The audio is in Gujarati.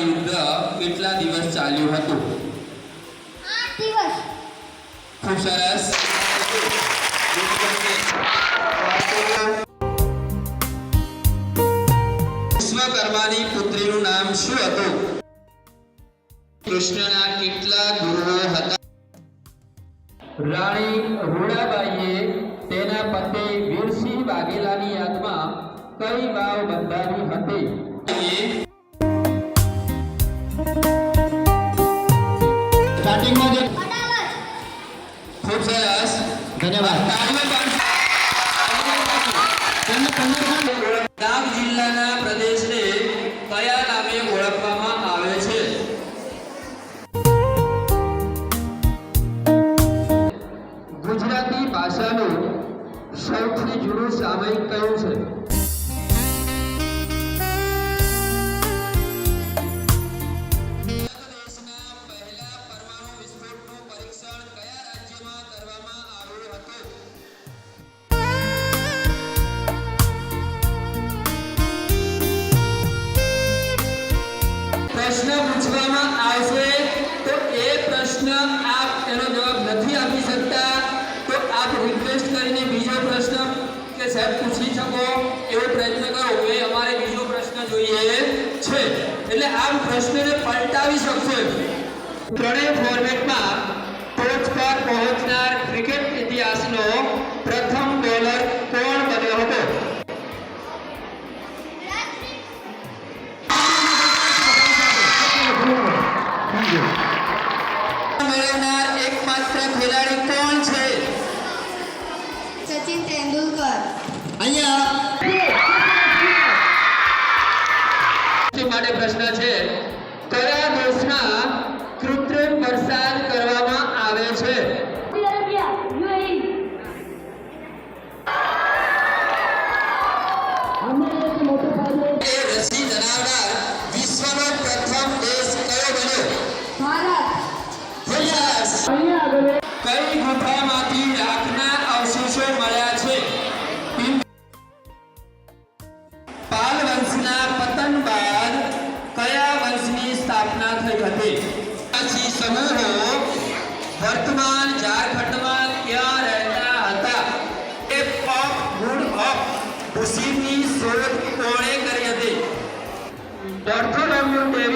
યુદ્ધ કેટલા દિવસ ચાલ્યું હતું? 8 દિવસ. ખૂબ સરસ. વિશ્વકર્માની પુત્રીનું નામ શું હતું? કૃષ્ણના કેટલા ગુરુઓ હતા? રાણી રૂડાબાઈએ તેના પતિ વીરસિંહ વાઘેલાની યાદમાં કઈ વાવ બંધાવી હતી? સ્ટાર્ટિંગમાં જે અડાલજ. ખૂબ સરસ. ધન્યવાદ. ડાંગ જિલ્લાના પ્રદેશને કયા નામે ઓળખવામાં આવે છે? ગુજરાતી ભાષાનું સૌથી જૂનું સામયિક કયું છે? દેશના પહેલા પરમાણુ વિસ્ફોટનું પરીક્ષણ કયા રાજ્યમાં કરવામાં આવ્યું હતું? પ્રશ્ન પૂછવામાં આવશે તો એ પ્રશ્ન આપ એનો જવાબ નથી આપી શકતા તો આપ રિક્વેસ્ટ કરીને બીજો પ્રશ્ન કે સાહેબ પૂછી શકો એવો પ્રયત્ન કરો કે અમારે બીજો પ્રશ્ન જોઈએ છે, એટલે આપ પ્રશ્નને પલટાવી શકશો. ત્રણેય ફોર્મેટમાં ટોચ પર પહોંચનાર ક્રિકેટ ઇતિહાસનો પ્રથમ બોલર કોણ બન્યો હતો? મેળવનાર એકમાત્ર ખેલાડી કોણ છે? સચિન તેંડુલકર. અહીંયા માટે પ્રશ્ન છે, કયા દેશમાં કૃત્રિમ વરસાદ કરવામાં આવે છે? એ રસી ધરાવનાર વિશ્વનો પ્રથમ દેશ કયો બન્યો? ભારત. કઈ ગુફામાંથી રાખના અવશેષો મળ્યા છે? પાલ વંશના પતન બાદ કયા વંશની સ્થાપના થઈ હતી? પછી સમૂહો વર્તમાન ઝારખંડમાં ક્યાં રહેતા હતા? ટેપ ઓફ ગુડ ઓફ ઉસીની શોધ કોણે કરી હતી? બાર્થોલોમ્યુ ડેવિડ